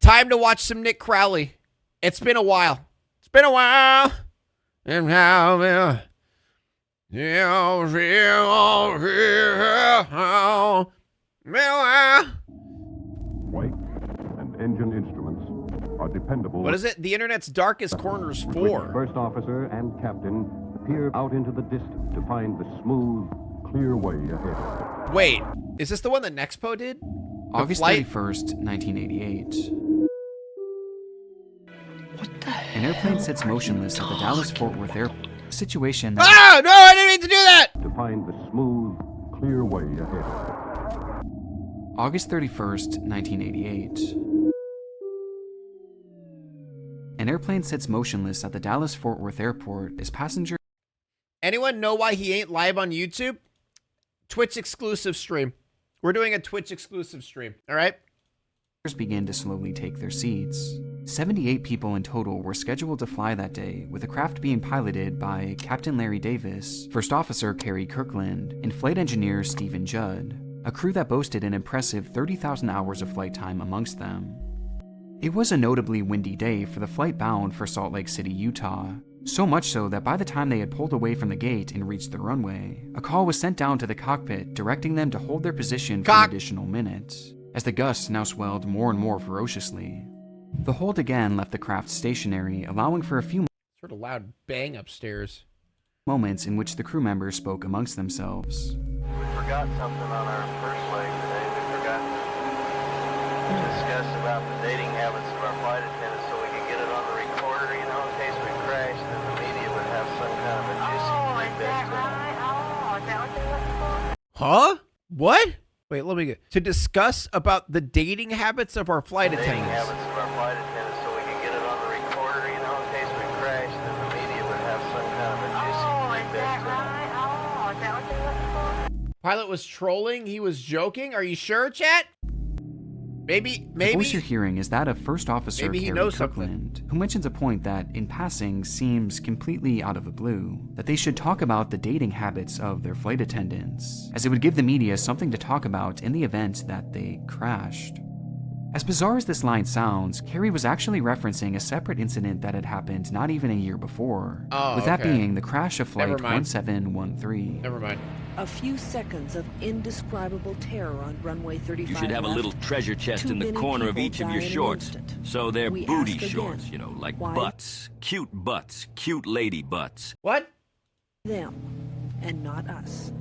Time to watch some Nick Crowley. It's been a while. It's been a while. And how Wake and engine instruments are dependable. What is it? The internet's darkest corners 4. First officer and captain appear out into the distance to find the smooth, clear way ahead. Wait, is this the one that Nexpo did? August 31st, 1988. What the hell? An airplane sits motionless at the Dallas-Fort Worth Airport. Situation that... Ah, no, I didn't mean to do that! To find the smooth, clear way ahead. August 31st, 1988. An airplane sits motionless at the Dallas-Fort Worth Airport as passengers... Anyone know why he ain't live on YouTube? Twitch exclusive stream. We're doing a Twitch exclusive stream, all right? Begin to slowly take their seats. 78 people in total were scheduled to fly that day, with the craft being piloted by Captain Larry Davis, First Officer Kerry Kirkland, and Flight Engineer Stephen Judd, a crew that boasted an impressive 30,000 hours of flight time amongst them. It was a notably windy day for the flight bound for Salt Lake City, Utah, so much so that by the time they had pulled away from the gate and reached the runway, a call was sent down to the cockpit directing them to hold their position for an additional minute, as the gusts now swelled more and more ferociously. The hold again left the craft stationary, allowing for a few Sort of loud bang upstairs. moments in which the crew members spoke amongst themselves. We forgot something on our first leg today. We forgot to discuss about the dating habits of our flight attendants so we could get it on the recorder, you know, in case we crashed and the media would have some kind of a juicy tidbit. Huh? What? Wait, let me get... To discuss about the dating habits of our flight Dating attendants. habits of our flight attendants so we could get it on the recorder, you know, in case we crashed and the media would have some kind of a juicy tidbit. Pilot was trolling. He was joking. Are you sure, chat? Maybe. The voice you're hearing is that of First Officer Maybe he Kerry knows Kirkland, who mentions a point that, in passing, seems completely out of the blue, that they should talk about the dating habits of their flight attendants, as it would give the media something to talk about in the event that they crashed. As bizarre as this line sounds, Kerry was actually referencing a separate incident that had happened not even a year before, with that being the crash of Flight 1713. Never mind. A few seconds of indescribable terror on runway 35. You should have a little treasure chest in the corner of each of your shorts. So they're booty shorts, you know, like butts, cute lady butts. What? Them, and not us.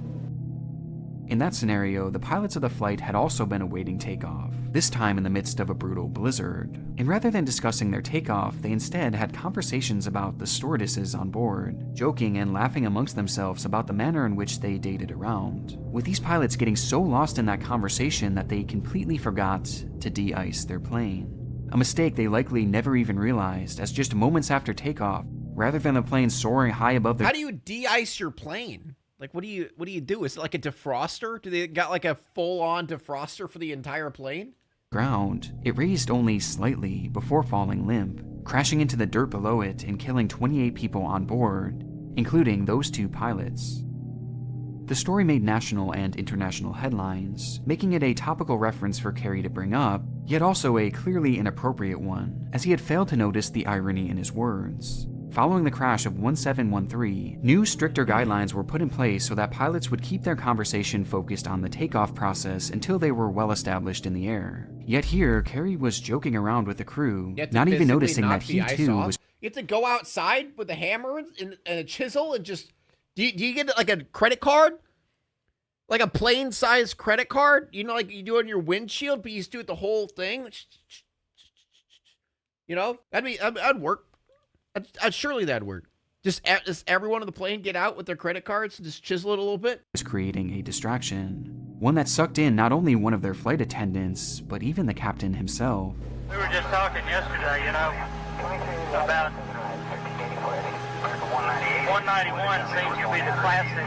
In that scenario, the pilots of the flight had also been awaiting takeoff, this time in the midst of a brutal blizzard. And rather than discussing their takeoff, they instead had conversations about the stewardesses on board, joking and laughing amongst themselves about the manner in which they dated around, with these pilots getting so lost in that conversation that they completely forgot to de-ice their plane. A mistake they likely never even realized, as just moments after takeoff, rather than the plane soaring high above their— How do you de-ice your plane? Like, what do you do? Is it like a defroster? Do they got like a full-on defroster for the entire plane? ground, it raised only slightly before falling limp, crashing into the dirt below it and killing 28 people on board, including those two pilots. The story made national and international headlines, making it a topical reference for Kerry to bring up, yet also a clearly inappropriate one, as he had failed to notice the irony in his words. Following the crash of 1713, new stricter guidelines were put in place so that pilots would keep their conversation focused on the takeoff process until they were well established in the air. Yet here, Kerry was joking around with the crew, not even noticing that he too was— You have to go outside with a hammer and a chisel and just... Do you get like a credit card? Like a plane-sized credit card? You know, like you do on your windshield, but you just do it the whole thing? You know? That'd work. Surely that'd work. Just everyone on the plane get out with their credit cards and just chisel it a little bit? Was creating a distraction. One that sucked in not only one of their flight attendants, but even the captain himself. We were just talking yesterday, you know, about 191 seems to be the classic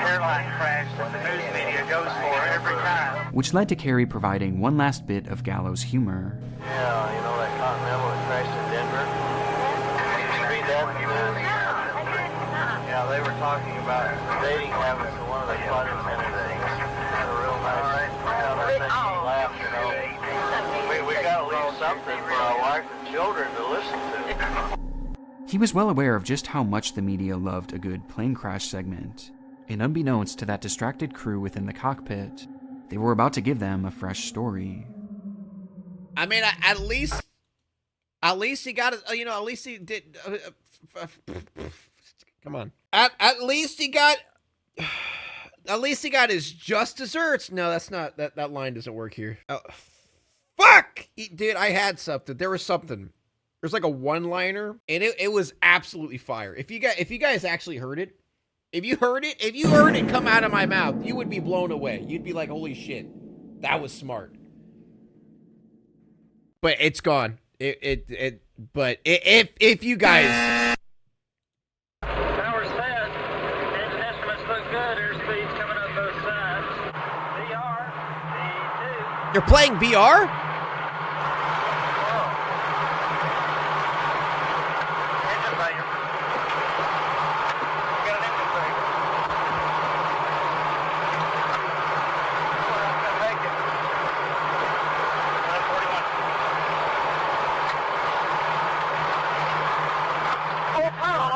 airline crash that the news media goes for every time. Which led to Kerry providing one last bit of gallows humor. Yeah, you know that Continental that crashed in Denver? Did you read that? Yeah, they were talking about dating habits of one of the flight attendants. Had a real nice, yeah, that made me laugh, you know. We got to leave something for our wife and children to listen to. He was well aware of just how much the media loved a good plane crash segment, and unbeknownst to that distracted crew within the cockpit, they were about to give them a fresh story. I mean, at least he got it. You know, at least he did. Come on. At least he got. At least he got his just desserts. No, that's not. That line doesn't work here. Oh, fuck, dude! I had something. There was something. There's like a one-liner, and it was absolutely fire. If you guys actually heard it, if you heard it come out of my mouth, you would be blown away. You'd be like, holy shit, that was smart. But it's gone. But if you guys. Power set. Engine instruments look good. Airspeed's coming up both sides. VR. V2. You're playing VR? Engine failure. We got an engine failure. We're not gonna make it. 941. Oh, power!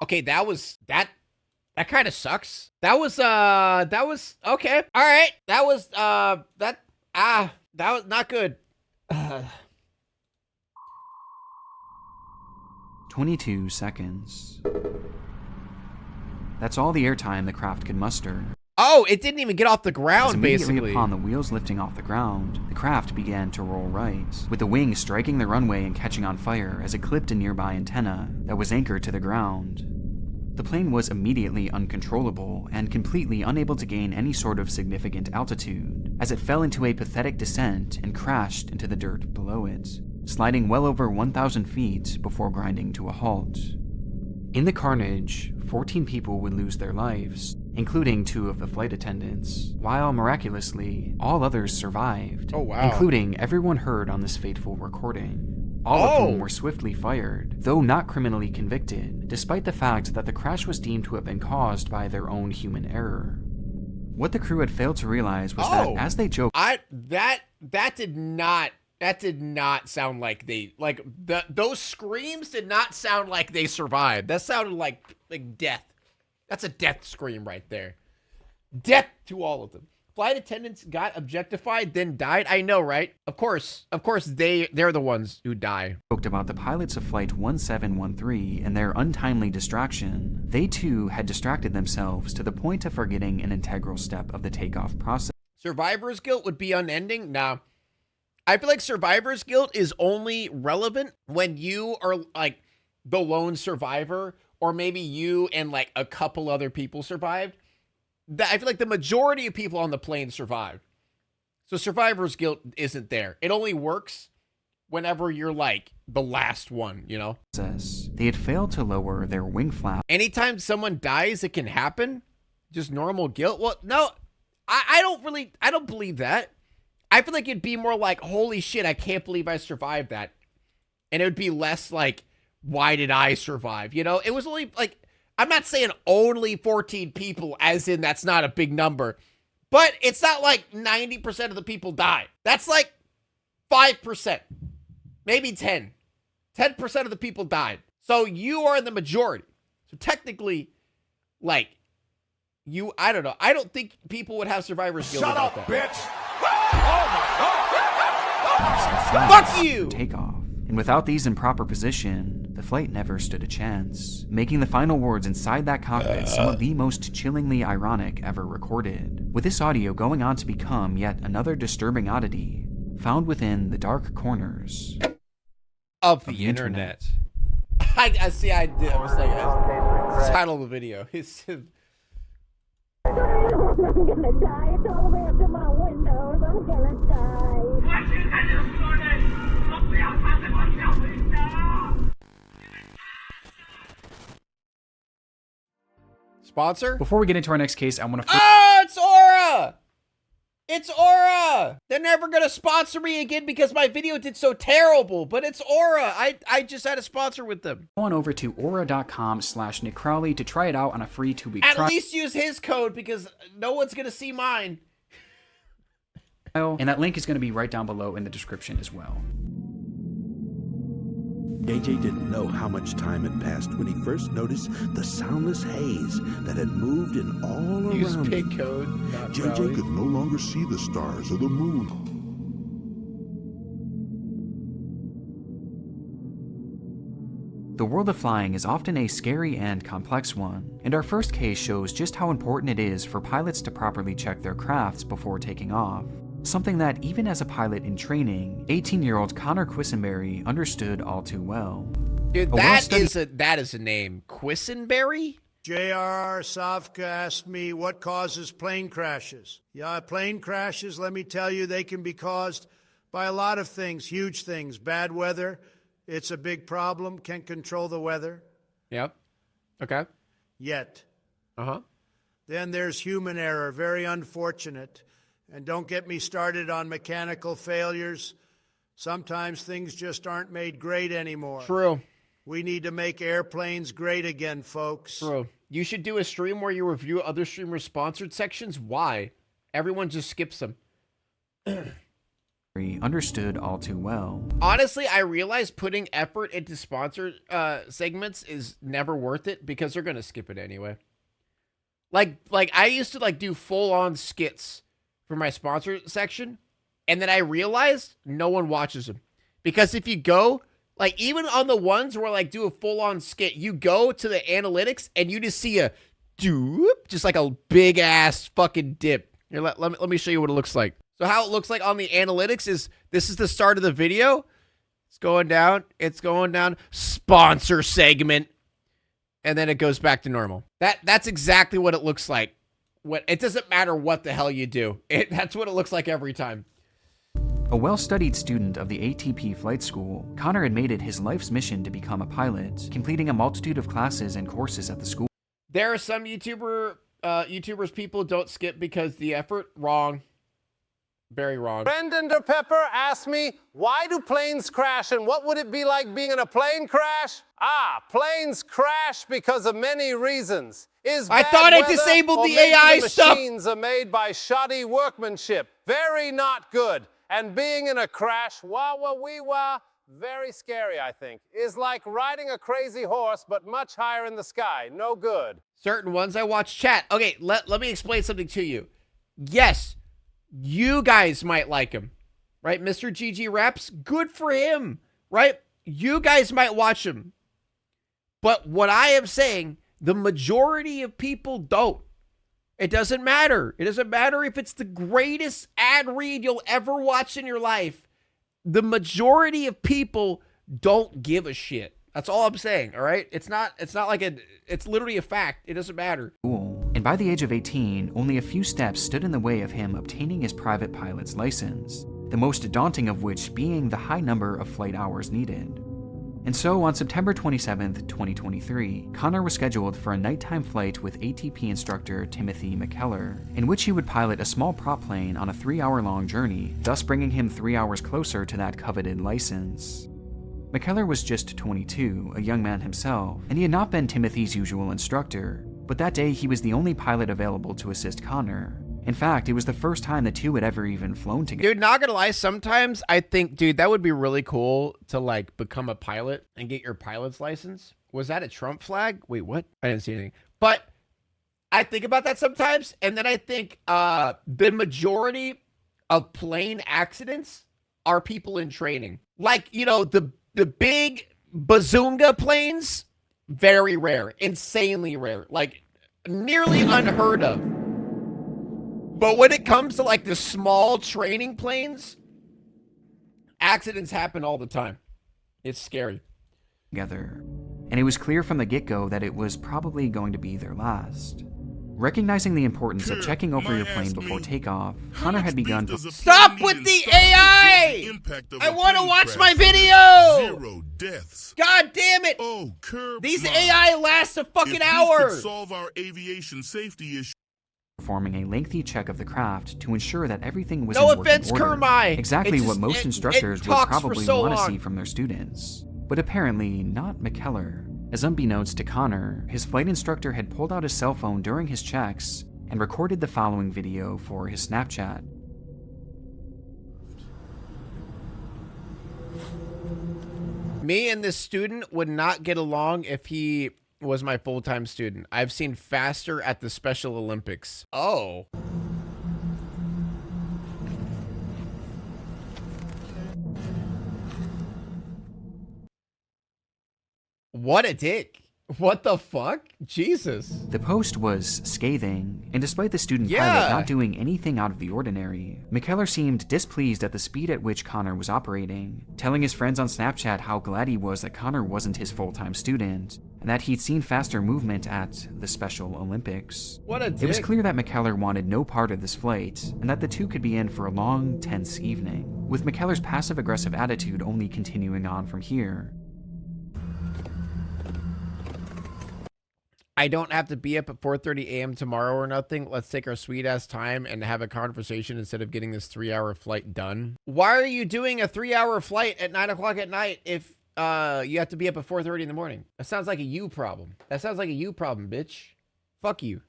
Okay, that kind of sucks. That was okay. All right. That was not good. 22 seconds. That's all the airtime the craft could muster. Oh, it didn't even get off the As ground, immediately basically. upon the wheels lifting off the ground, the craft began to roll right, with the wing striking the runway and catching on fire as it clipped a nearby antenna that was anchored to the ground. The plane was immediately uncontrollable and completely unable to gain any sort of significant altitude, as it fell into a pathetic descent and crashed into the dirt below it, sliding well over 1,000 feet before grinding to a halt. In the carnage, 14 people would lose their lives, including 2 of the flight attendants, while miraculously, all others survived, Oh, wow. including everyone heard on this fateful recording. All of whom were swiftly fired, though not criminally convicted, despite the fact that the crash was deemed to have been caused by their own human error. What the crew had failed to realize was that as they joked, that did not sound like those screams did not sound like they survived. That sounded like death. That's a death scream right there. Death to all of them. Flight attendants got objectified, then died. I know, right? Of course, they're the ones who die. joked about the pilots of Flight 1713 and their untimely distraction, they too had distracted themselves to the point of forgetting an integral step of the takeoff process. Survivor's guilt would be unending? Nah. I feel like survivor's guilt is only relevant when you are like the lone survivor, or maybe you and like a couple other people survived. I feel like the majority of people on the plane survived. So survivor's guilt isn't there. It only works whenever you're like the last one, you know? They had failed to lower their wing flap. Anytime someone dies, it can happen. Just normal guilt. Well, no, I don't believe that. I feel like it'd be more like, holy shit, I can't believe I survived that. And it would be less like, why did I survive? You know, it was only like, I'm not saying only 14 people, as in that's not a big number, but it's not like 90% of the people died. That's like 5%, maybe 10. 10% of the people died. So you are in the majority. So technically, like, I don't know. I don't think people would have survivor's guilt about that. bitch! Fuck you! Takeoff. And without these in proper position, the flight never stood a chance, making the final words inside that cockpit some of the most chillingly ironic ever recorded, with this audio going on to become yet another disturbing oddity found within the dark corners Of the internet. I see, I did. I was like, the title of the video. I'm gonna die. It's all the way up to my windows. I'm gonna die. Sponsor? Before we get into our next case, I want to... Oh, it's Aura! It's Aura! They're never gonna sponsor me again because my video did so terrible, but it's Aura. I just had a sponsor with them. Go on over to aura.com/nickcrowley to try it out on a free 2-week trial. At least use his code because no one's gonna see mine. And that link is going to be right down below in the description as well. JJ didn't know how much time had passed when he first noticed the soundless haze that had moved in all Use around pig him. code. Not JJ Crowley. could no longer see the stars or the moon. The world of flying is often a scary and complex one, and our first case shows just how important it is for pilots to properly check their crafts before taking off. Something that, even as a pilot in training, 18-year-old Connor Quisenberry understood all too well. Dude, that is a name. Quisenberry? J.R.R. Savka asked me what causes plane crashes. Yeah, plane crashes, let me tell you, they can be caused by a lot of things, huge things. Bad weather, it's a big problem. Can't control the weather. Yep. Okay. Yet. Uh-huh. Then there's human error, very unfortunate. And don't get me started on mechanical failures. Sometimes things just aren't made great anymore. True. We need to make airplanes great again, folks. True. You should do a stream where you review other streamers' sponsored sections. Why? Everyone just skips them. Understood all too well. Honestly, I realize putting effort into sponsored segments is never worth it because they're gonna skip it anyway. Like I used to do full-on skits for my sponsor section, and then I realized no one watches them because if you go even on the ones where do a full-on skit, you go to the analytics and you just see a doop, just like a big ass fucking dip. Here, let me show you what it looks like. So how it looks like on the analytics is this is the start of the video. It's going down. It's going down. Sponsor segment. And then it goes back to normal. That's exactly what it looks like. It doesn't matter what the hell you do. That's what it looks like every time. A well-studied student of the ATP flight school, Connor had made it his life's mission to become a pilot, completing a multitude of classes and courses at the school. There are some YouTubers people don't skip because the effort. Wrong. Very wrong. Brendan DePepper asked me, why do planes crash and what would it be like being in a plane crash? Planes crash because of many reasons. I thought I disabled the AI stuff. Machines are made by shoddy workmanship. Very not good. And being in a crash, wah-wah-wee-wah, very scary, I think. Is like riding a crazy horse, but much higher in the sky. No good. Certain ones I watch chat. Okay, let me explain something to you. Yes, you guys might like him, right? Mr. GG Raps, good for him, right? You guys might watch him. But what I am saying, the majority of people don't. It doesn't matter. It doesn't matter if it's the greatest ad read you'll ever watch in your life. The majority of people don't give a shit. That's all I'm saying, all right? It's not like it's literally a fact. It doesn't matter. And by the age of 18, only a few steps stood in the way of him obtaining his private pilot's license, the most daunting of which being the high number of flight hours needed. And so on September 27th, 2023, Connor was scheduled for a nighttime flight with ATP instructor Timothy McKellar, in which he would pilot a small prop plane on a 3-hour-long journey, thus bringing him 3 hours closer to that coveted license. McKellar was just 22, a young man himself, and he had not been Timothy's usual instructor, but that day he was the only pilot available to assist Connor. In fact, it was the first time the two had ever even flown together. Dude, not gonna lie, sometimes I think, dude, that would be really cool to become a pilot and get your pilot's license. Was that a Trump flag? Wait, what? I didn't see anything. But I think about that sometimes, and then I think the majority of plane accidents are people in training. The big bazunga planes, very rare, insanely rare, nearly unheard of. But when it comes to the small training planes, accidents happen all the time. It's scary. Together, and it was clear from the get-go that it was probably going to be their last. Recognizing the importance of checking over your plane before takeoff, Connor had begun to stop with the AI! I want to watch my video! 0 deaths. God damn it! Oh, curb these line. AI last a fucking hour. Solve our aviation safety issue. performing a lengthy check of the craft to ensure that everything was No in working offense, order. Kermai. Exactly It's what just- most it instructors would talks for probably so want to long. see from their students. But apparently not McKellar, as unbeknownst to Connor, his flight instructor had pulled out his cell phone during his checks and recorded the following video for his Snapchat. Me and this student would not get along if he was my full-time student. I've seen faster at the Special Olympics. Oh. What a dick. What the fuck? Jesus. The post was scathing, and despite the student Yeah. pilot not doing anything out of the ordinary, McKellar seemed displeased at the speed at which Connor was operating, telling his friends on Snapchat how glad he was that Connor wasn't his full-time student, and that he'd seen faster movement at the Special Olympics. What a dick. It was clear that McKellar wanted no part of this flight, and that the two could be in for a long, tense evening, with McKellar's passive-aggressive attitude only continuing on from here. I don't have to be up at 4:30 a.m. tomorrow or nothing. Let's take our sweet ass time and have a conversation instead of getting this 3-hour flight done. Why are you doing a 3-hour flight at 9 o'clock at night if you have to be up at 4:30 in the morning? That sounds like a you problem. That sounds like a you problem, bitch. Fuck you.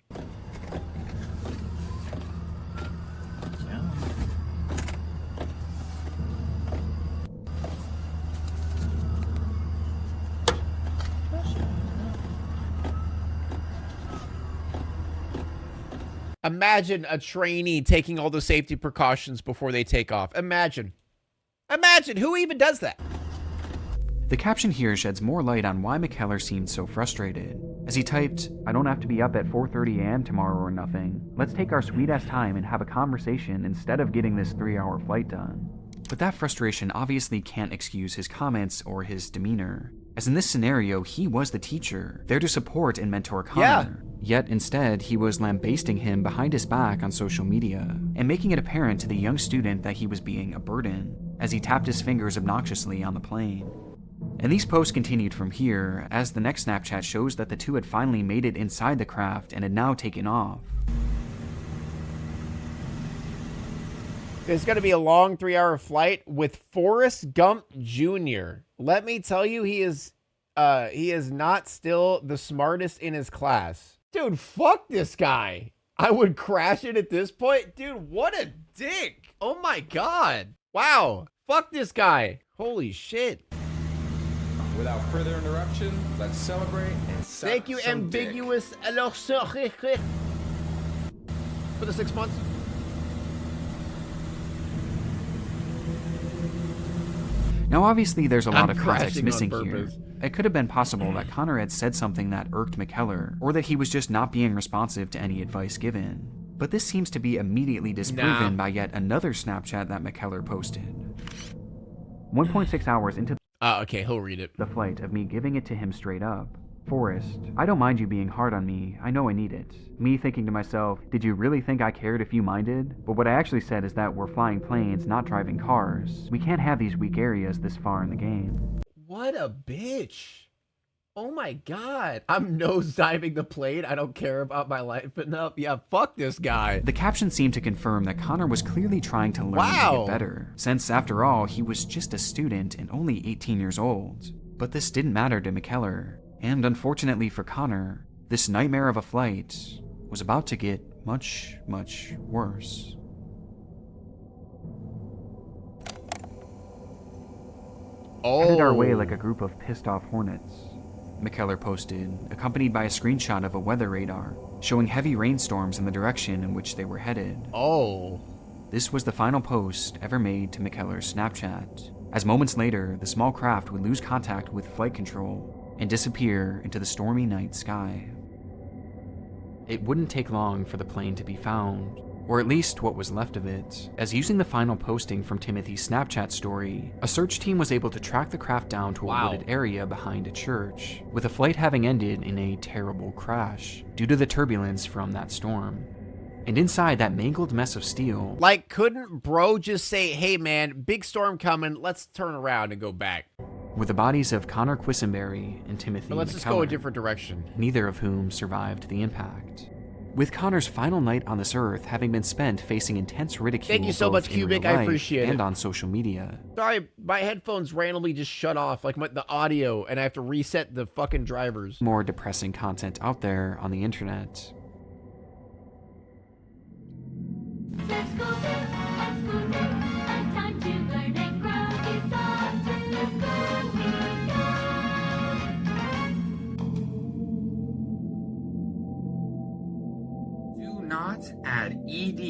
Imagine a trainee taking all the safety precautions before they take off. Imagine. Imagine. Who even does that? The caption here sheds more light on why McKellar seemed so frustrated. As he typed, "I don't have to be up at 4:30 a.m. tomorrow or nothing. Let's take our sweet-ass time and have a conversation instead of getting this 3-hour flight done." But that frustration obviously can't excuse his comments or his demeanor, as in this scenario, he was the teacher, there to support and mentor Connor. Yet instead, he was lambasting him behind his back on social media, and making it apparent to the young student that he was being a burden, as he tapped his fingers obnoxiously on the plane. And these posts continued from here, as the next Snapchat shows that the two had finally made it inside the craft and had now taken off. It's going to be a long 3-hour flight with Forrest Gump Jr. Let me tell you, he is not still the smartest in his class. Dude, fuck this guy. I would crash it at this point. Dude, what a dick. Oh my God. Wow. Fuck this guy. Holy shit. Without further interruption, let's celebrate and suck Thank you, some ambiguous. For the 6 months. Now obviously there's a lot I'm of context crashing missing on here. purpose. It could have been possible that Connor had said something that irked McKellar, or that he was just not being responsive to any advice given. But this seems to be immediately disproven by yet another Snapchat that McKellar posted. 1.6 hours into okay, he'll read it. the flight of me giving it to him straight up. "Forrest, I don't mind you being hard on me, I know I need it." Me thinking to myself, did you really think I cared if you minded? But what I actually said is that we're flying planes, not driving cars. We can't have these weak areas this far in the game. What a bitch. Oh my God. I'm nosediving the plane. I don't care about my life enough. Yeah, fuck this guy. The caption seemed to confirm that Connor was clearly trying to learn and get better, since after all, he was just a student and only 18 years old. But this didn't matter to McKellar, and unfortunately for Connor, this nightmare of a flight was about to get much, much worse. Headed our way like a group of pissed off hornets, McKellar posted, accompanied by a screenshot of a weather radar showing heavy rainstorms in the direction in which they were headed. This was the final post ever made to McKellar's Snapchat, as moments later, the small craft would lose contact with flight control and disappear into the stormy night sky. It wouldn't take long for the plane to be found, or at least what was left of it, as using the final posting from Timothy's Snapchat story, a search team was able to track the craft down to a wooded area behind a church, with the flight having ended in a terrible crash due to the turbulence from that storm. And inside that mangled mess of steel, like, couldn't bro just say, hey man, big storm coming, let's turn around and go back? were the bodies of Connor Quisenberry and Timothy But let's McKellar, just go a different direction. neither of whom survived the impact. with Connor's final night on this earth having been spent facing intense ridicule. Thank you so both much, in real Cubic. I life appreciate it. and on social media. Sorry, my headphones randomly just shut off, like the audio, and I have to reset the fucking drivers. More depressing content out there on the internet. Do not add ed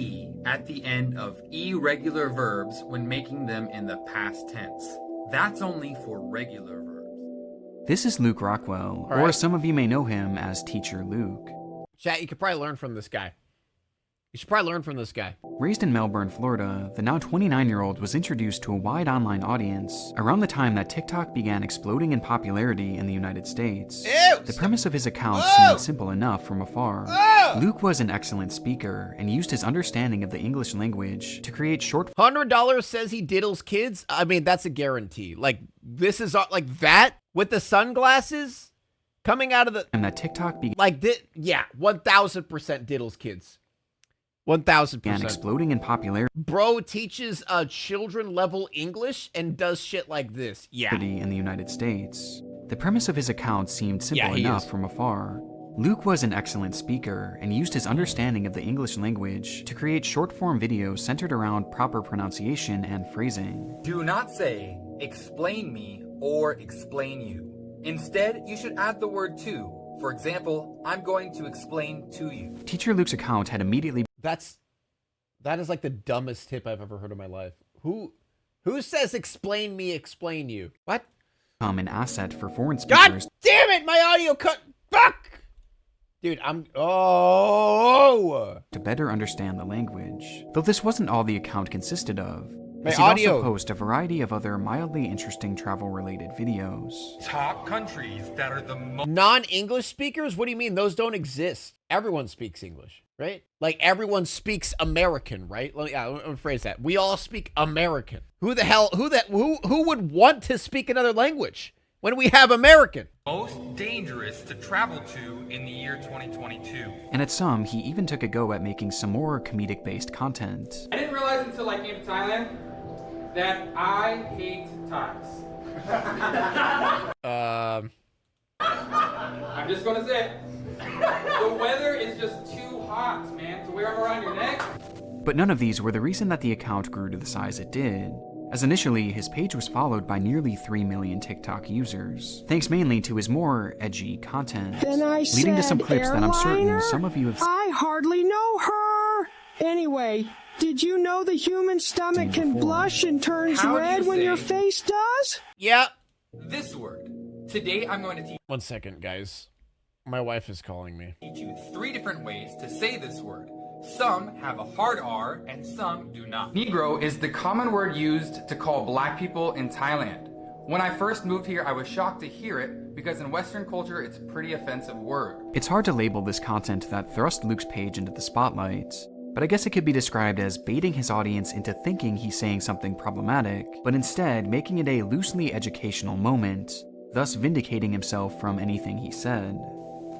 at the end of irregular verbs when making them in the past tense. That's only for regular verbs. This is Luke Rockwell, All or right. some of you may know him as Teacher Luke. Chat, you could probably learn from this guy. You should probably learn from this guy. Raised in Melbourne, Florida, the now 29-year-old was introduced to a wide online audience around the time that TikTok began exploding in popularity in the United States. Ew! The premise of his account Whoa! seemed simple enough from afar. Oh! Luke was an excellent speaker and used his understanding of the English language to create short $100 says he diddles kids. I mean, that's a guarantee. Like, this is like that with the sunglasses coming out of the. and that TikTok began Like, yeah, 1000% diddles kids. 1000%. exploding in popularity Bro teaches children level English and does shit like this. Yeah. in the United States. The premise of his account seemed simple Yeah, he enough is. from afar. Luke was an excellent speaker and used his understanding of the English language to create short-form videos centered around proper pronunciation and phrasing. Do not say, explain me or explain you. Instead, you should add the word to. For example, I'm going to explain to you. Teacher Luke's account had immediately That is like the dumbest tip I've ever heard in my life. Who says explain me, explain you? What? become an asset for foreign God speakers damn it, my audio cut. Fuck! Dude, to better understand the language. Though this wasn't all the account consisted of. My as he'd audio. also post a variety of other mildly interesting travel-related videos. Top countries that are the most Non-English speakers? What do you mean? Those don't exist. Everyone speaks English, right? Like, everyone speaks American, right? Let me phrase that. We all speak American. Who would want to speak another language when we have American? most dangerous to travel to in the year 2022. And at some, he even took a go at making some more comedic-based content. I didn't realize until I came to Thailand that I hate Thais. I'm just gonna say it. The weather is just too hot, man, to wear them around your neck. But none of these were the reason that the account grew to the size it did, as initially his page was followed by nearly 3 million TikTok users, thanks mainly to his more edgy content, leading to some clips that I'm certain some of you have I hardly know her. Anyway, did you know the human stomach can blush and turns red when your face does? Yeah. This word. Today I'm going to teach 1 second, guys. My wife is calling me. you 3 different ways to say this word. Some have a hard R and some do not. Negro is the common word used to call black people in Thailand. When I first moved here, I was shocked to hear it because in Western culture, it's a pretty offensive word. It's hard to label this content that thrust Luke's page into the spotlight, but I guess it could be described as baiting his audience into thinking he's saying something problematic, but instead making it a loosely educational moment, thus vindicating himself from anything he said.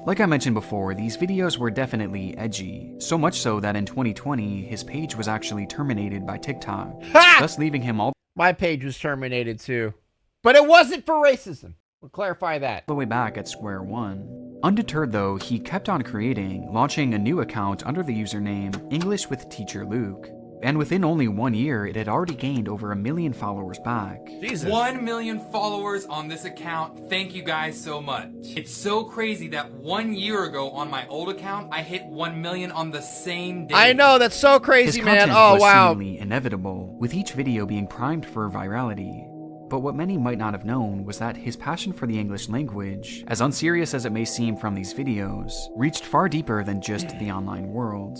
Like I mentioned before, these videos were definitely edgy, so much so that in 2020, his page was actually terminated by TikTok, thus leaving him all My page was terminated too. But it wasn't for racism. We'll clarify that. the way back at square one. Undeterred though, he kept on creating, launching a new account under the username English with Teacher Luke. And within only 1 year, it had already gained over 1 million followers back. Jesus. 1 million followers on this account. Thank you guys so much. It's so crazy that 1 year ago on my old account, I hit 1 million on the same day. I know, that's so crazy, His man. content Oh, was wow. seemingly inevitable, with each video being primed for virality. But what many might not have known was that his passion for the English language, as unserious as it may seem from these videos, reached far deeper than just the online world.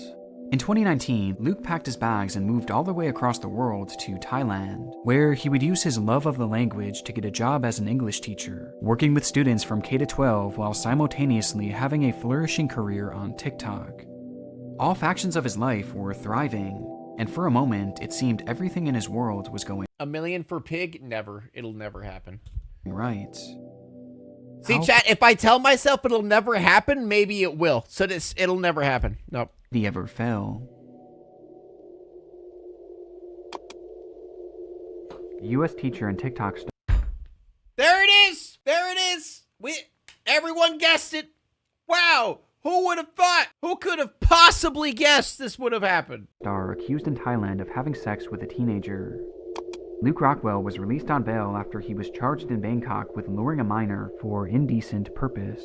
In 2019, Luke packed his bags and moved all the way across the world to Thailand, where he would use his love of the language to get a job as an English teacher, working with students from K-12 while simultaneously having a flourishing career on TikTok. All factions of his life were thriving, and for a moment, it seemed everything in his world was going 1 million for pig? Never. It'll never happen. right. See, chat, if I tell myself it'll never happen, maybe it will. So it'll never happen. Nope. He ever fell. A U.S. teacher and TikTok star. There it is! There it is! Everyone guessed it! Wow! Who would have thought? Who could have possibly guessed this would have happened? Star accused in Thailand of having sex with a teenager. Luke Rockwell was released on bail after he was charged in Bangkok with luring a minor for indecent purpose.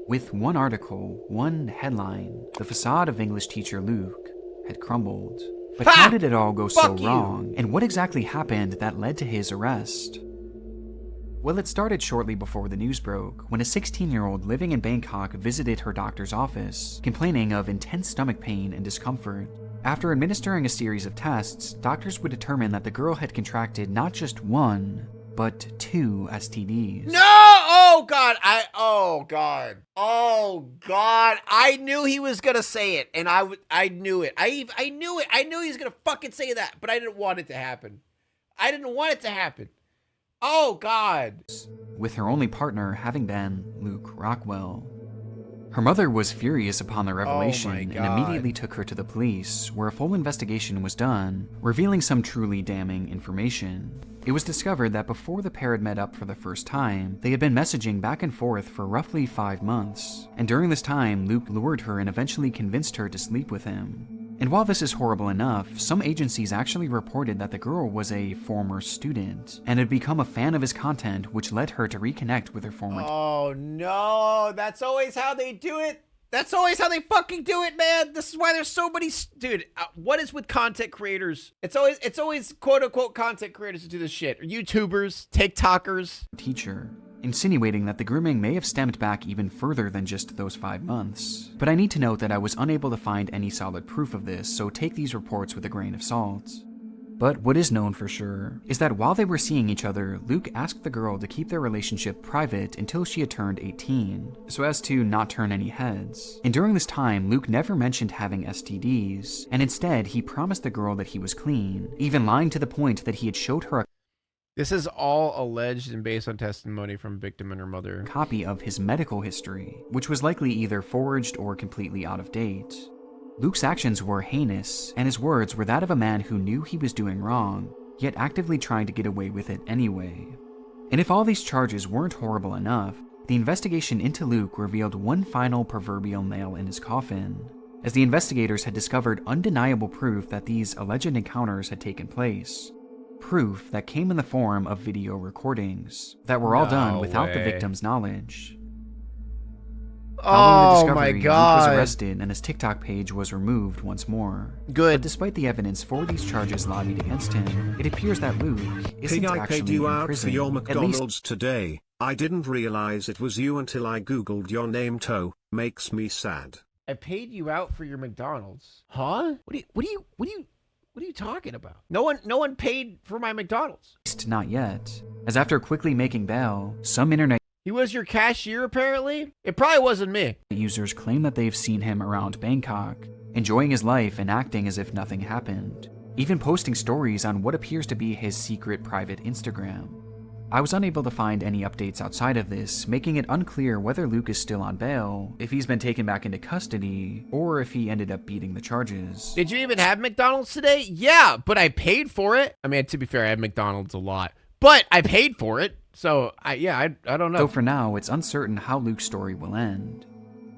With one article, one headline, the facade of English teacher Luke had crumbled. But how did it all go so wrong? And what exactly happened that led to his arrest? Well, it started shortly before the news broke, when a 16-year-old living in Bangkok visited her doctor's office, complaining of intense stomach pain and discomfort. After administering a series of tests, doctors would determine that the girl had contracted not just one, but 2 STDs. No! Oh, God. Oh, God. Oh, God. I knew he was going to say it, and I knew it. I knew it. I knew he was going to fucking say that, but I didn't want it to happen. I didn't want it to happen. Oh, God. With her only partner having been Luke Rockwell. Her mother was furious upon the revelation and immediately took her to the police, where a full investigation was done, revealing some truly damning information. It was discovered that before the pair had met up for the first time, they had been messaging back and forth for roughly 5 months, and during this time, Luke lured her and eventually convinced her to sleep with him. And while this is horrible enough, some agencies actually reported that the girl was a former student and had become a fan of his content, which led her to reconnect with her former. Oh no, that's always how they do it. That's always how they fucking do it, man. This is why there's so many, dude. What is with content creators? It's always quote unquote content creators who do this shit. YouTubers, TikTokers. Teacher, insinuating that the grooming may have stemmed back even further than just those 5 months. But I need to note that I was unable to find any solid proof of this, so take these reports with a grain of salt. But what is known for sure is that while they were seeing each other, Luke asked the girl to keep their relationship private until she had turned 18, so as to not turn any heads. And during this time, Luke never mentioned having STDs, and instead he promised the girl that he was clean, even lying to the point that he had showed her a This is all alleged and based on testimony from victim and her mother. Copy of his medical history, which was likely either forged or completely out of date. Luke's actions were heinous, and his words were that of a man who knew he was doing wrong, yet actively trying to get away with it anyway. And if all these charges weren't horrible enough, the investigation into Luke revealed one final proverbial nail in his coffin, as the investigators had discovered undeniable proof that these alleged encounters had taken place. Proof that came in the form of video recordings that were all done without the victim's knowledge. Following the discovery, Luke was arrested and his TikTok page was removed once more. Good. But despite the evidence for these charges lobbied against him, it appears that Luke isn't Pig, I actually paid you in out prison. for your At McDonald's least today. I didn't realize it was you until I googled your name. Toe makes me sad. I paid you out for your McDonald's. Huh? What are you talking about? No one paid for my McDonald's. not yet, as after quickly making bail, some internet He was your cashier, apparently? It probably wasn't me. users claim that they've seen him around Bangkok, enjoying his life and acting as if nothing happened, even posting stories on what appears to be his secret private Instagram. I was unable to find any updates outside of this, making it unclear whether Luke is still on bail, if he's been taken back into custody, or if he ended up beating the charges. Did you even have McDonald's today? Yeah, but I paid for it. I mean, to be fair, I had McDonald's a lot, but I paid for it. So, I don't know. So for now, it's uncertain how Luke's story will end.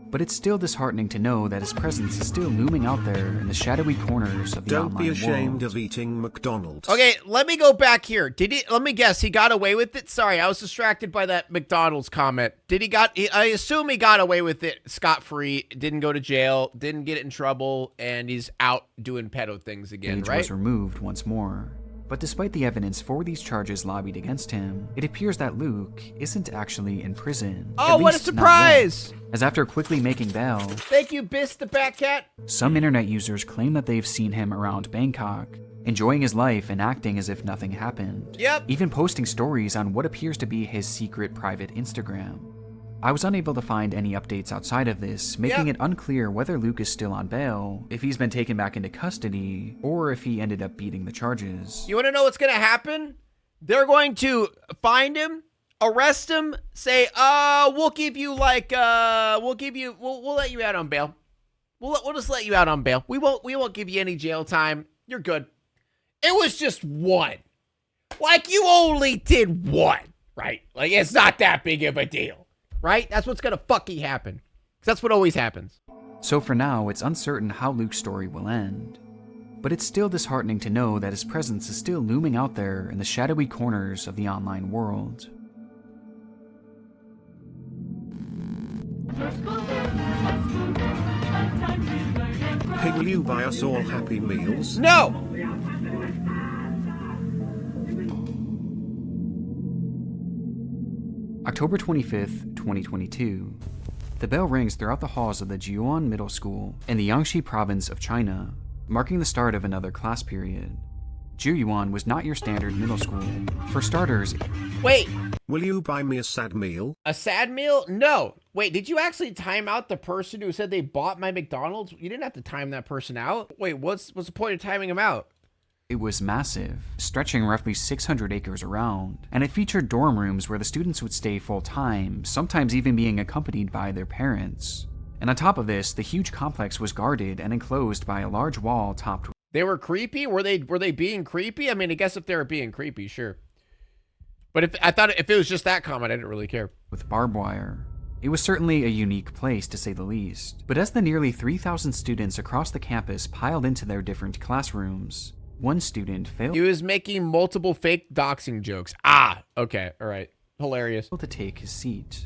But it's still disheartening to know that his presence is still looming out there in the shadowy corners of the Don't online be ashamed world. of eating McDonald's. Okay, let me go back here. Let me guess, he got away with it? Sorry, I was distracted by that McDonald's comment. I assume he got away with it scot-free, didn't go to jail, didn't get in trouble, and he's out doing pedo things again, Page right? was removed once more. But despite the evidence for these charges lobbied against him, it appears that Luke isn't actually in prison. Oh, At what a least not surprise! yet. As after quickly making bail, Thank you, Biss the Batcat. some internet users claim that they've seen him around Bangkok, enjoying his life and acting as if nothing happened. Yep. Even posting stories on what appears to be his secret private Instagram. I was unable to find any updates outside of this, making it unclear whether Luke is still on bail, if he's been taken back into custody, or if he ended up beating the charges. You want to know what's going to happen? They're going to find him, arrest him, say, we'll give you like, we'll let you out on bail. We'll just let you out on bail. We won't give you any jail time. You're good. It was just one. Like, you only did one, right? Like, it's not that big of a deal, right? That's what's gonna fucking happen. 'Cause that's what always happens. So for now, it's uncertain how Luke's story will end. But it's still disheartening to know that his presence is still looming out there in the shadowy corners of the online world. Hey, will you buy us all Happy Meals? No! October 25th, 2022. The bell rings throughout the halls of the Jiuan Middle School in the Jiangxi province of China, marking the start of another class period. Jiuan was not your standard middle school. For starters... Wait! Will you buy me a sad meal? A sad meal? No. Wait, did you actually time out the person who said they bought my McDonald's? You didn't have to time that person out. Wait, what's the point of timing him out? It was massive, stretching roughly 600 acres around, and it featured dorm rooms where the students would stay full-time, sometimes even being accompanied by their parents. And on top of this, the huge complex was guarded and enclosed by a large wall topped with... They were creepy? Were they being creepy? I mean, I guess if they were being creepy, sure. But if it was just that comment, I didn't really care. With barbed wire. It was certainly a unique place, to say the least. But as the nearly 3,000 students across the campus piled into their different classrooms, one student failed... He was making multiple fake doxing jokes. Ah, okay, all right. Hilarious. ...to take his seat.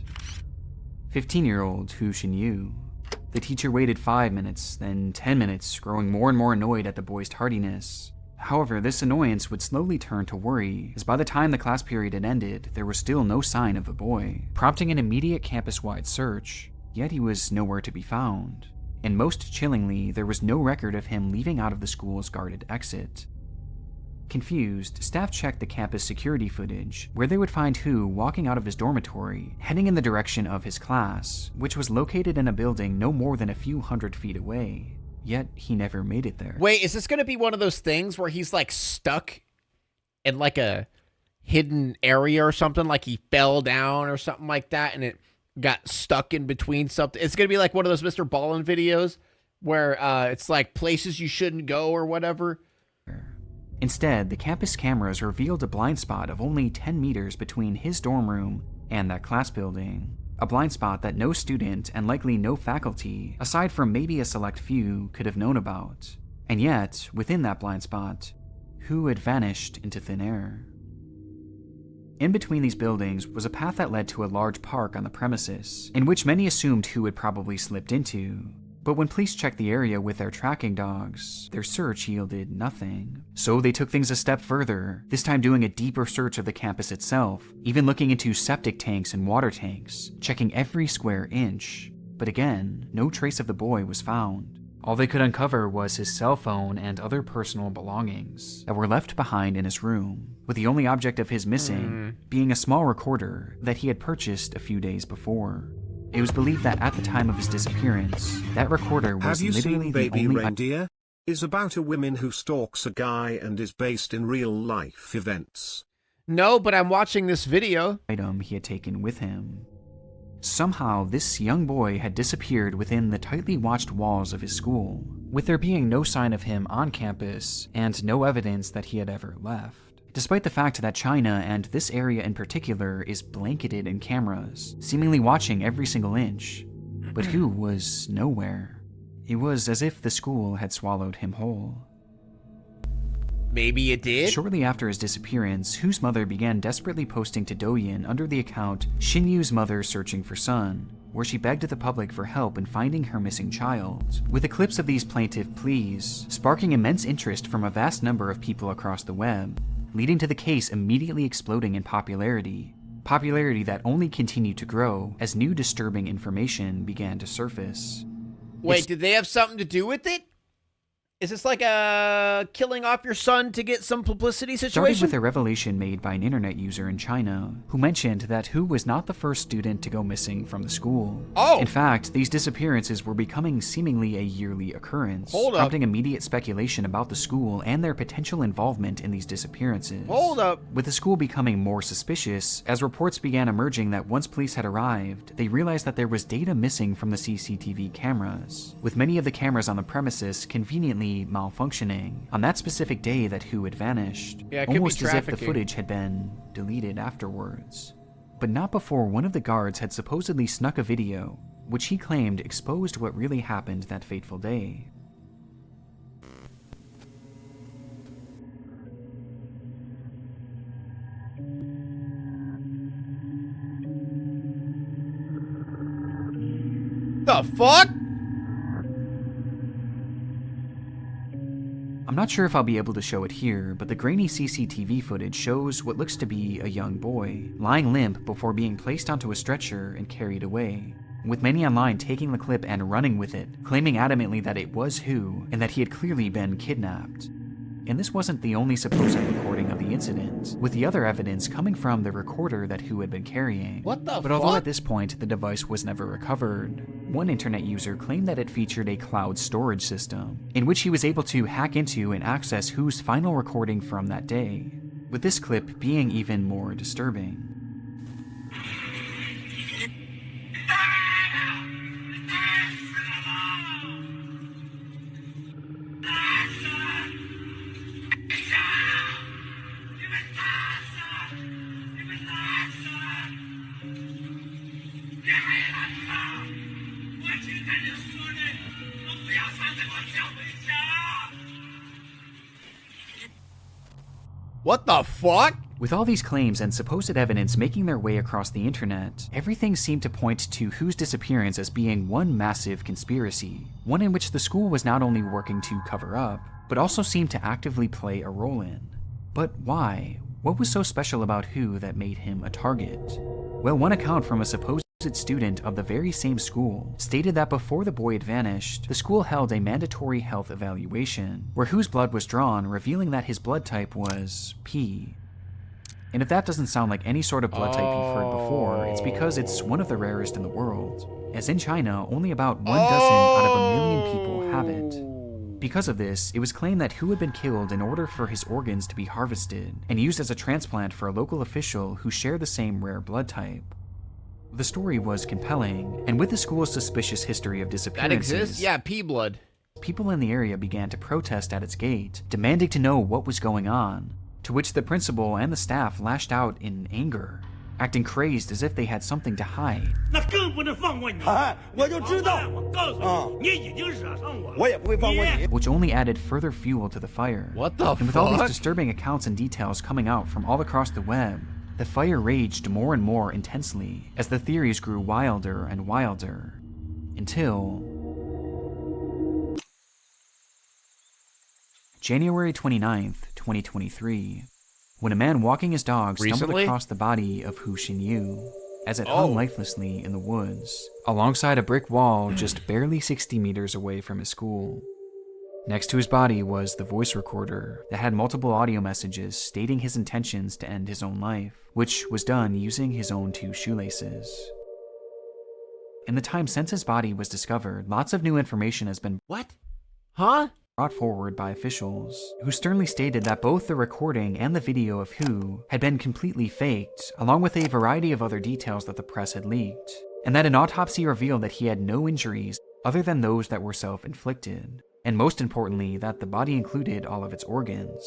15-year-old Hu Xinyu. The teacher waited 5 minutes, then 10 minutes, growing more and more annoyed at the boy's tardiness. However, this annoyance would slowly turn to worry, as by the time the class period had ended, there was still no sign of the boy, prompting an immediate campus-wide search, yet he was nowhere to be found. And most chillingly, there was no record of him leaving out of the school's guarded exit. Confused, staff checked the campus security footage, where they would find Hu walking out of his dormitory, heading in the direction of his class, which was located in a building no more than a few hundred feet away. Yet, he never made it there. Wait, is this gonna be one of those things where he's like stuck in like a hidden area or something? Like he fell down or something like that and it got stuck in between something? It's gonna be like one of those Mr. Ballin videos where it's like places you shouldn't go or whatever. Instead, the campus cameras revealed a blind spot of only 10 meters between his dorm room and that class building. A blind spot that no student and likely no faculty, aside from maybe a select few, could have known about. And yet, within that blind spot, Hu had vanished into thin air. In between these buildings was a path that led to a large park on the premises, in which many assumed Hu had probably slipped into. But when police checked the area with their tracking dogs, their search yielded nothing. So they took things a step further, this time doing a deeper search of the campus itself, even looking into septic tanks and water tanks, checking every square inch. But again, no trace of the boy was found. All they could uncover was his cell phone and other personal belongings that were left behind in his room, with the only object of his missing being a small recorder that he had purchased a few days before. It was believed that at the time of his disappearance, that recorder was literally the only... Baby Reindeer? Is about a woman who stalks a guy and is based in real-life events. No, but I'm watching this video. ...item he had taken with him. Somehow, this young boy had disappeared within the tightly watched walls of his school, with there being no sign of him on campus and no evidence that he had ever left. Despite the fact that China, and this area in particular, is blanketed in cameras, seemingly watching every single inch. But Hu was nowhere. It was as if the school had swallowed him whole. Maybe it did? Shortly after his disappearance, Hu's mother began desperately posting to Douyin under the account Xinyu's Mother Searching for Son, where she begged the public for help in finding her missing child, with the clips of these plaintive pleas sparking immense interest from a vast number of people across the web, leading to the case immediately exploding in popularity that only continued to grow as new disturbing information began to surface. Wait, did they have something to do with it? Is this like a killing off your son to get some publicity Started situation? with a revelation made by an internet user in China who mentioned that Hu was not the first student to go missing from the school. Oh! In fact, these disappearances were becoming seemingly a yearly occurrence, prompting immediate speculation about the school and their potential involvement in these disappearances. Hold up. With the school becoming more suspicious, as reports began emerging that once police had arrived, they realized that there was data missing from the CCTV cameras, with many of the cameras on the premises conveniently malfunctioning on that specific day that Hu had vanished, Yeah, it could be almost as if the trafficking. footage had been deleted afterwards. But not before one of the guards had supposedly snuck a video, which he claimed exposed what really happened that fateful day. The fuck? I'm not sure if I'll be able to show it here, but the grainy CCTV footage shows what looks to be a young boy, lying limp before being placed onto a stretcher and carried away, with many online taking the clip and running with it, claiming adamantly that it was Hu and that he had clearly been kidnapped. And this wasn't the only supposed recording of the incident, with the other evidence coming from the recorder that Hu had been carrying. What the But although fuck? at this point the device was never recovered, one internet user claimed that it featured a cloud storage system, in which he was able to hack into and access Hu's final recording from that day, with this clip being even more disturbing. What the fuck? With all these claims and supposed evidence making their way across the internet, everything seemed to point to Hu's disappearance as being one massive conspiracy, one in which the school was not only working to cover up, but also seemed to actively play a role in. But why? What was so special about Hu that made him a target? Well, one account from a supposed student of the very same school stated that before the boy had vanished, the school held a mandatory health evaluation, where Hu's blood was drawn, revealing that his blood type was P. And if that doesn't sound like any sort of blood type you've heard before, it's because it's one of the rarest in the world, as in China, only about 1 dozen out of 1 million people have it. Because of this, it was claimed that Hu had been killed in order for his organs to be harvested and used as a transplant for a local official who shared the same rare blood type. The story was compelling, and with the school's suspicious history of disappearances, That exists? Yeah, pea blood. People in the area began to protest at its gate, demanding to know what was going on, to which the principal and the staff lashed out in anger, acting crazed as if they had something to hide. Which only added further fuel to the fire. What the And with all these fuck? disturbing accounts and details coming out from all across the web, the fire raged more and more intensely as the theories grew wilder and wilder, until January 29th, 2023, when a man walking his dog stumbled Recently? across the body of Hu Xinyu as it hung lifelessly in the woods, alongside a brick wall just barely 60 meters away from his school. Next to his body was the voice recorder that had multiple audio messages stating his intentions to end his own life, which was done using his own 2 shoelaces. In the time since his body was discovered, lots of new information has been brought forward by officials, who sternly stated that both the recording and the video of Hu had been completely faked, along with a variety of other details that the press had leaked, and that an autopsy revealed that he had no injuries other than those that were self-inflicted, and most importantly, that the body included all of its organs.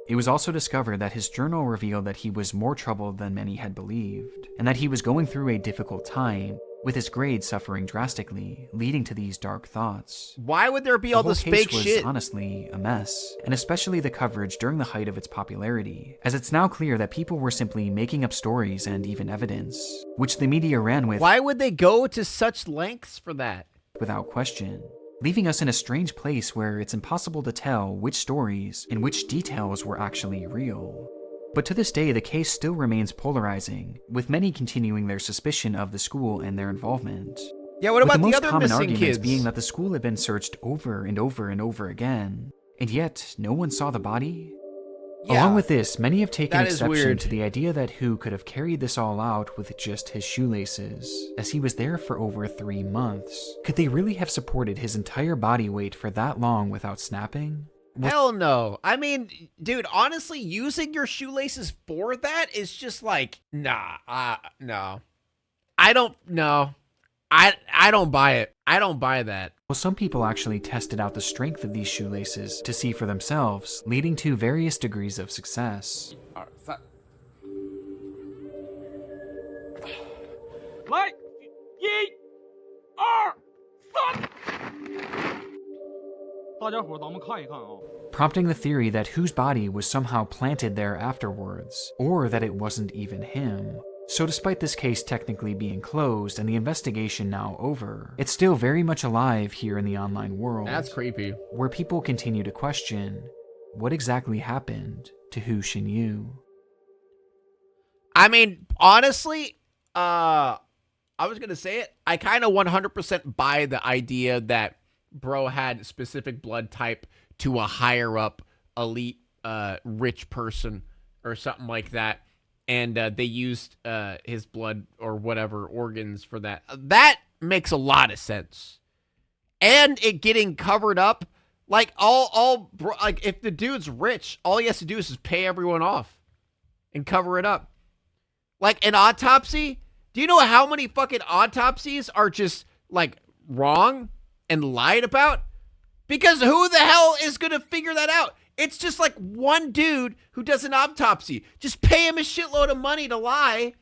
It was also discovered that his journal revealed that he was more troubled than many had believed, and that he was going through a difficult time, with his grades suffering drastically, leading to these dark thoughts. Why would there be all this fake was shit? Honestly a mess, and especially the coverage during the height of its popularity, as it's now clear that people were simply making up stories and even evidence, which the media ran with. Why would they go to such lengths for that? Without question, leaving us in a strange place where it's impossible to tell which stories and which details were actually real. But to this day, the case still remains polarizing, with many continuing their suspicion of the school and their involvement, Yeah, what about With the most other common missing arguments kids? being that the school had been searched over and over and over again, and yet no one saw the body? Yeah, Along with this, many have taken that is exception weird. to the idea that Hu could have carried this all out with just his shoelaces, as he was there for over 3 months. Could they really have supported his entire body weight for that long without snapping? Hell no. I mean, dude, honestly, using your shoelaces for that is just like, nah, no. I don't buy it. I don't buy that. Well, some people actually tested out the strength of these shoelaces to see for themselves, leading to various degrees of success. 来，1、2、3。大家伙，咱们看一看啊。 Prompting the theory that Hu's body was somehow planted there afterwards, or that it wasn't even him. So despite this case technically being closed and the investigation now over, it's still very much alive here in the online world. That's creepy. Where people continue to question, what exactly happened to Hu Xinyu? I mean, honestly, I was going to say it. I kind of 100% buy the idea that bro had specific blood type to a higher up elite rich person or something like that. And they used his blood or whatever organs for that. That makes a lot of sense. And it getting covered up, like like if the dude's rich, all he has to do is just pay everyone off and cover it up. Like an autopsy. Do you know how many fucking autopsies are just like wrong and lied about? Because who the hell is gonna figure that out? It's just like one dude who does an autopsy. Just pay him a shitload of money to lie.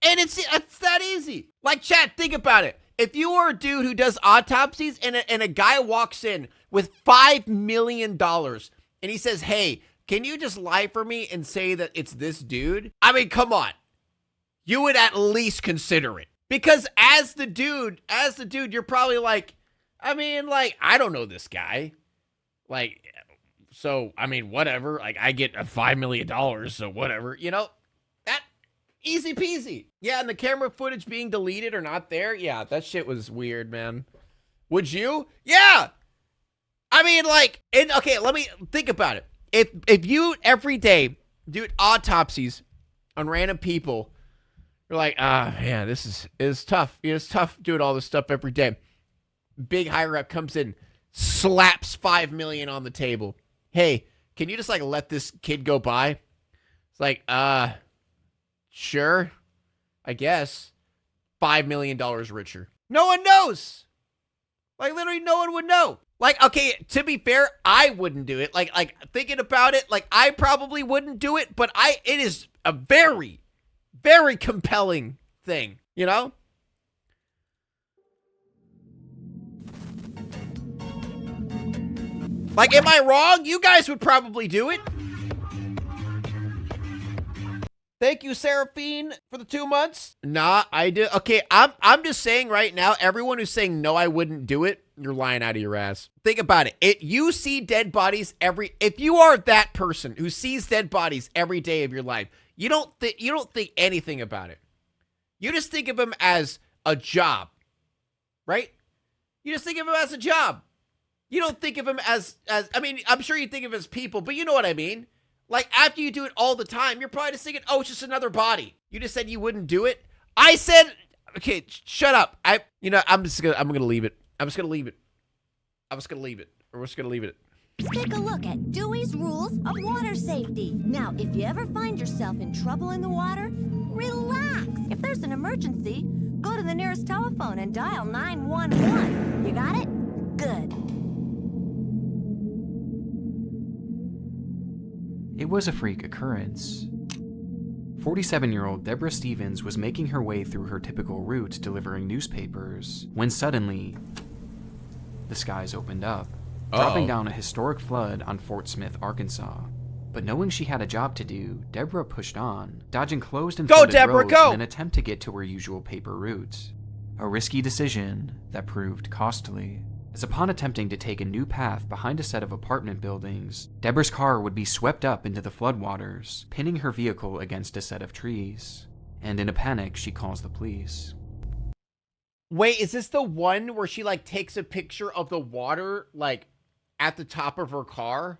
And it's that easy. Like, chat, think about it. If you are a dude who does autopsies and a guy walks in with $5 million and he says, hey, can you just lie for me and say that it's this dude? I mean, come on. You would at least consider it. Because as the dude, you're probably like, I mean, like, I don't know this guy. Like, so, I mean, whatever. Like, I get a $5 million, so whatever. You know, that easy peasy. Yeah, and the camera footage being deleted or not there. Yeah, that shit was weird, man. Would you? Yeah. I mean, like, okay, let me think about it. If you every day do autopsies on random people, you're like, man, this is tough. It's tough doing all this stuff every day. Big higher up comes in, slaps $5 million on the table. Hey, can you just like let this kid go by? It's like, sure, I guess. $5 million richer. No one knows. Like literally no one would know. Like, okay, to be fair, I wouldn't do it. Like thinking about it, like I probably wouldn't do it, but it is a very, very compelling thing, you know? Like, am I wrong? You guys would probably do it. Thank you, Seraphine, for the 2 months. Nah, I do. Okay, I'm just saying right now, everyone who's saying no, I wouldn't do it, you're lying out of your ass. Think about it. You see dead bodies if you are that person who sees dead bodies every day of your life, you don't think anything about it. You just think of them as a job, right? You just think of them as a job. You don't think of them as I mean, I'm sure you think of them as people, but you know what I mean. Like, after you do it all the time, you're probably just thinking, oh, it's just another body. You just said you wouldn't do it. I said, okay, shut up. I'm gonna leave it. I'm just gonna leave it. We're just gonna leave it. Let's take a look at Dewey's Rules of Water Safety. Now, if you ever find yourself in trouble in the water, relax. If there's an emergency, go to the nearest telephone and dial 911. You got it? Good. It was a freak occurrence. 47-year-old Deborah Stevens was making her way through her typical route delivering newspapers when suddenly the skies opened up, dropping down a historic flood on Fort Smith, Arkansas. But knowing she had a job to do, Deborah pushed on, dodging closed and flooded roads in an attempt to get to her usual paper route. A risky decision that proved costly, as upon attempting to take a new path behind a set of apartment buildings, Deborah's car would be swept up into the floodwaters, pinning her vehicle against a set of trees. And in a panic, she calls the police. Wait, is this the one where she like takes a picture of the water like at the top of her car?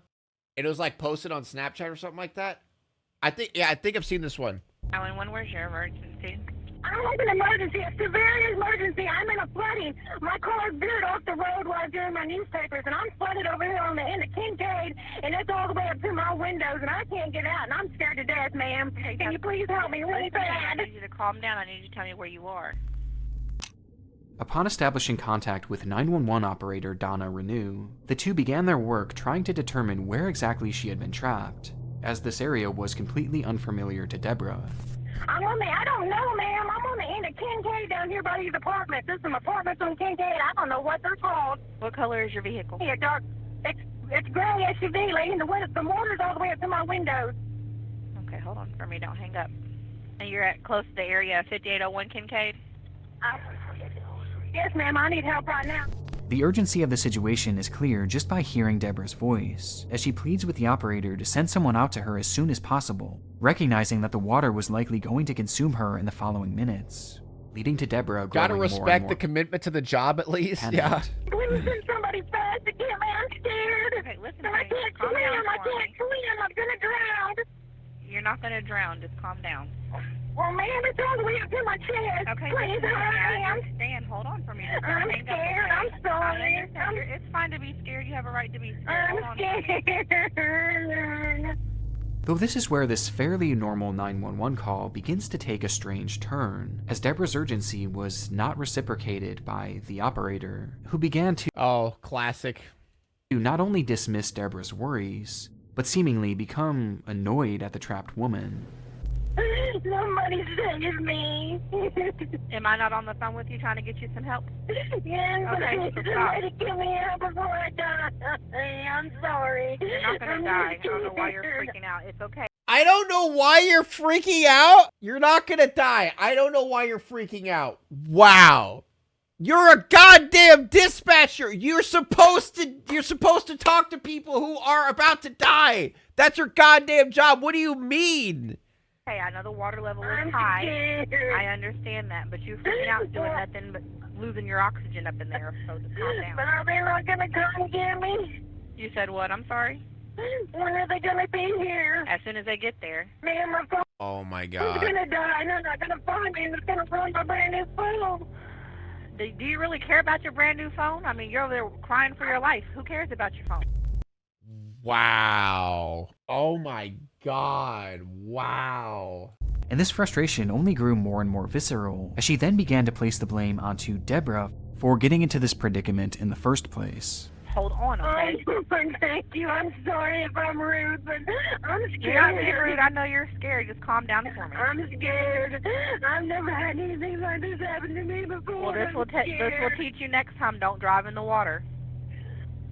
It was like posted on Snapchat or something like that. I think I've seen this one. 911, where's your emergency? I have an emergency, a severe emergency. I'm in a flooding. My car veered off the road while I was doing my newspapers, and I'm flooded over here on the end of Kincaid, and it's all the way up to my windows, and I can't get out, and I'm scared to death, ma'am. Can you please help me really bad? I need you to calm down. I need you to tell me where you are. Upon establishing contact with 911 operator Donna Renew, the two began their work trying to determine where exactly she had been trapped, as this area was completely unfamiliar to Deborah. I don't know, ma'am. I'm on the end of Kincaid down here by these apartments. There's some apartments on Kincaid. I don't know what they're called. What color is your vehicle? Yeah, dark. It's gray SUV, lady, and the water's all the way up to my windows. Okay, hold on for me. Don't hang up. And you're at close to the area 5801 Kincaid? Yes, ma'am. I need help right now. The urgency of the situation is clear just by hearing Deborah's voice, as she pleads with the operator to send someone out to her as soon as possible, recognizing that the water was likely going to consume her in the following minutes, leading to Deborah growing Gotta respect the commitment to the job at least. panicked. Yeah. Please send somebody fast to get me. I'm scared. Okay, listen, I can't swim. I can't swim. I'm gonna drown. You're not going to drown. Just calm down. Well, ma'am, it's all the way up to my chest. Okay, please listen, hurry. I understand. Hold on for me. I'm scared. I'm sorry. It's fine to be scared. You have a right to be scared. I'm scared. Though this is where this fairly normal 911 call begins to take a strange turn, as Deborah's urgency was not reciprocated by the operator, who began to classic. To not only dismiss Deborah's worries, but seemingly become annoyed at the trapped woman. Somebody save me. Am I not on the phone with you trying to get you some help? Yes, okay, but somebody give me help before I die. I'm sorry. You're not going to die. I don't know why you're freaking out. It's okay. I don't know why you're freaking out. You're not gonna die. I don't know why you're freaking out. Wow. You're a goddamn dispatcher. You're supposed to talk to people who are about to die. That's your goddamn job. What do you mean? Hey, I know the water level is high. I understand that, but you're freaking out doing nothing but losing your oxygen up in there, so just calm down. But are they not going to come get me? You said what? I'm sorry? When are they going to be here? As soon as they get there. Ma'am, my phone. Oh my I'm God. going to die, and they're not going to find me, and it's going to ruin my brand new phone. Do you really care about your brand new phone? I mean, you're over there crying for your life. Who cares about your phone? Wow. Oh my God. Wow. And this frustration only grew more and more visceral, as she then began to place the blame onto Deborah for getting into this predicament in the first place. Hold on, okay? Thank you. I'm sorry if I'm rude, but I'm scared. You're not being rude. I know you're scared. Just calm down for me. I'm scared. I've never had anything like this happen to me before. Well, this will teach you next time. Don't drive in the water.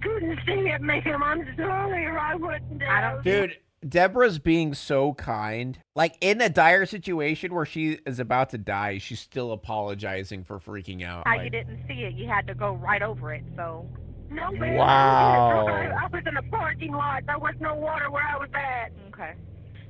Couldn't see it, ma'am. I'm sorry, or I wouldn't have. Dude, Deborah's being so kind. Like, in a dire situation where she is about to die, she's still apologizing for freaking out. You didn't see it. You had to go right over it, so... No, ma'am. Wow. I was in a parking lot. There was no water where I was at. Okay.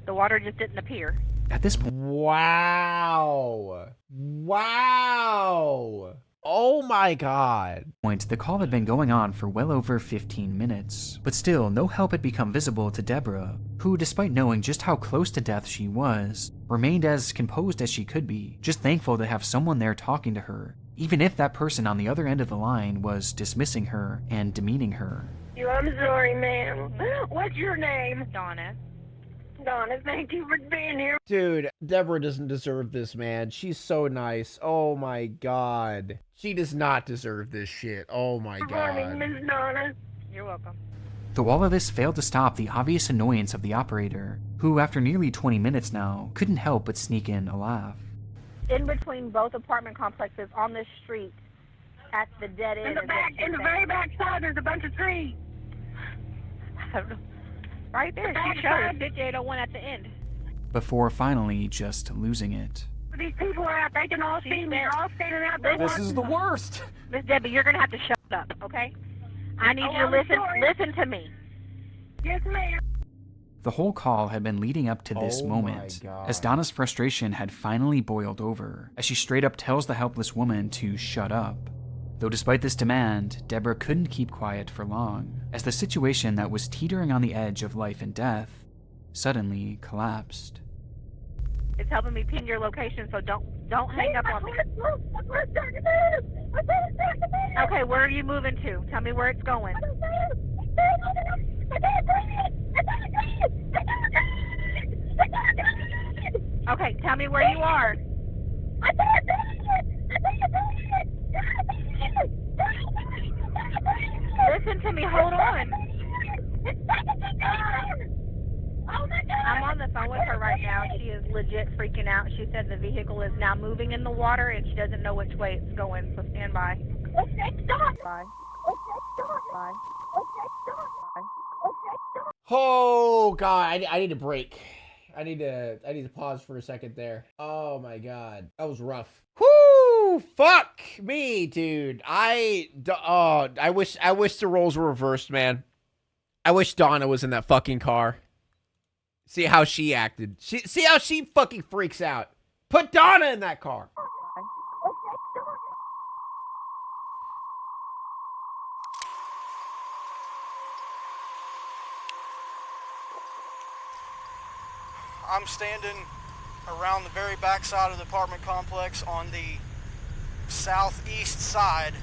The water just didn't appear. At this point... Wow. Wow. Oh my God. The call had been going on for well over 15 minutes, but still no help had become visible to Deborah, who, despite knowing just how close to death she was, remained as composed as she could be, just thankful to have someone there talking to her, even if that person on the other end of the line was dismissing her and demeaning her. I'm sorry, ma'am. What's your name? Donna. Donna, thank you for being here. Dude, Deborah doesn't deserve this, man. She's so nice. Oh my God. She does not deserve this shit. Oh my God. Good morning, Miss Donna. You're welcome. Though all of this failed to stop the obvious annoyance of the operator, who after nearly 20 minutes now, couldn't help but sneak in a laugh. In between both apartment complexes on this street, at the dead end. In the very back side, there's a bunch of trees. I don't know. Right there, she showed 5801 at the end. Before finally just losing it. These people are out, they can all see me. They're all standing out there. This is the worst. Miss Debbie, you're going to have to shut up, okay? I need you to listen to me. Yes, ma'am. The whole call had been leading up to this moment, as Donna's frustration had finally boiled over, as she straight up tells the helpless woman to shut up. Though despite this demand, Deborah couldn't keep quiet for long, as the situation that was teetering on the edge of life and death suddenly collapsed. It's helping me pin your location, so don't hang up on me. Okay, where are you moving to? Tell me where it's going. Okay, tell me where you are. Listen to me, hold on. I'm on the phone with her right now. She is legit freaking out. She said the vehicle is now moving in the water and she doesn't know which way it's going, so stand by. Bye. Bye. Oh god, I need a break. I need to pause for a second there. Oh my god, that was rough. Whoo! Fuck me, dude. I wish the roles were reversed, man. I wish Donna was in that fucking car. See how she acted. See how she fucking freaks out. Put Donna in that car. I'm standing around the very back side of the apartment complex on the southeast side,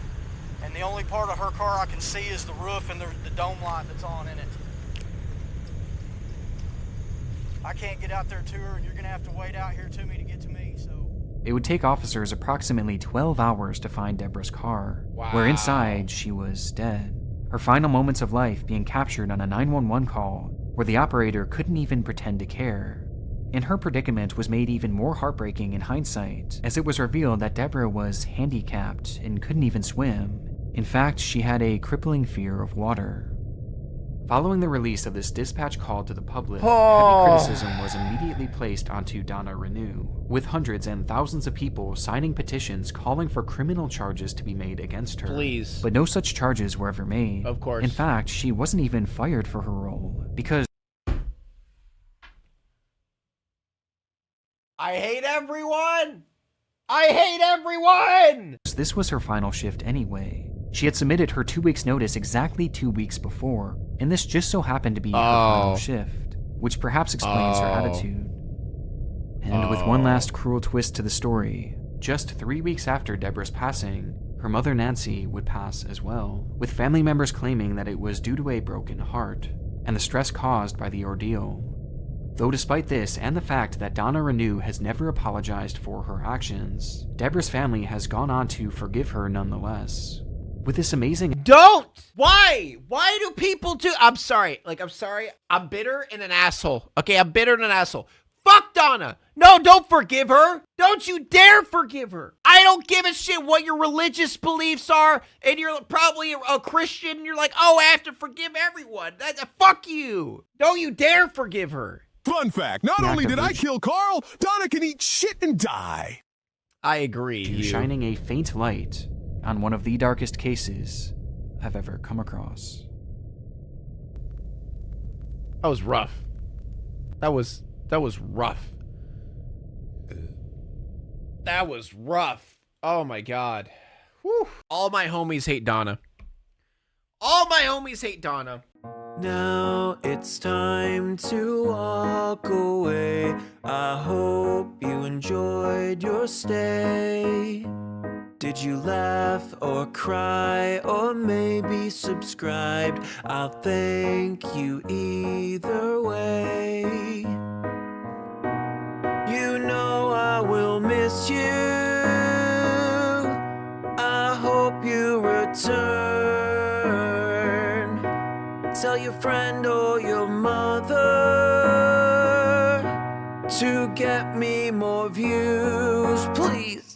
and the only part of her car I can see is the roof and the dome light that's on in it. I can't get out there to her, and you're gonna have to wait out here to me to get to me, so... It would take officers approximately 12 hours to find Deborah's car, where inside she was dead. Her final moments of life being captured on a 911 call, where the operator couldn't even pretend to care. And her predicament was made even more heartbreaking in hindsight, as it was revealed that Deborah was handicapped and couldn't even swim. In fact, she had a crippling fear of water. Following the release of this dispatch call to the public, heavy criticism was immediately placed onto Donna Renew, with hundreds and thousands of people signing petitions calling for criminal charges to be made against her. Please. But no such charges were ever made. Of course. In fact, she wasn't even fired for her role, because I hate everyone! I hate everyone! this was her final shift anyway. She had submitted her 2 weeks notice exactly 2 weeks before, and this just so happened to be her final shift, which perhaps explains her attitude. And with one last cruel twist to the story, just 3 weeks after Deborah's passing, her mother Nancy would pass as well, with family members claiming that it was due to a broken heart, and the stress caused by the ordeal. Though despite this and the fact that Donna Renew has never apologized for her actions, Deborah's family has gone on to forgive her nonetheless. With this amazing— Don't! Why? Why do people do— I'm sorry. I'm bitter and an asshole. Okay, I'm bitter and an asshole. Fuck Donna! No, don't forgive her! Don't you dare forgive her! I don't give a shit what your religious beliefs are, and you're probably a Christian, and you're like, oh, I have to forgive everyone. Fuck you! Don't you dare forgive her! Fun fact, not only did I kill Carl, Donna can eat shit and die. I agree. To shining a faint light on one of the darkest cases I've ever come across. That was rough. That was rough. That was rough. Oh my god. Whew. All my homies hate Donna. All my homies hate Donna. Now it's time to walk away. I hope you enjoyed your stay. Did you laugh or cry or maybe subscribed? I'll thank you either way. You know I will miss you. I hope you return. Tell your friend or your mother to get me more views, please.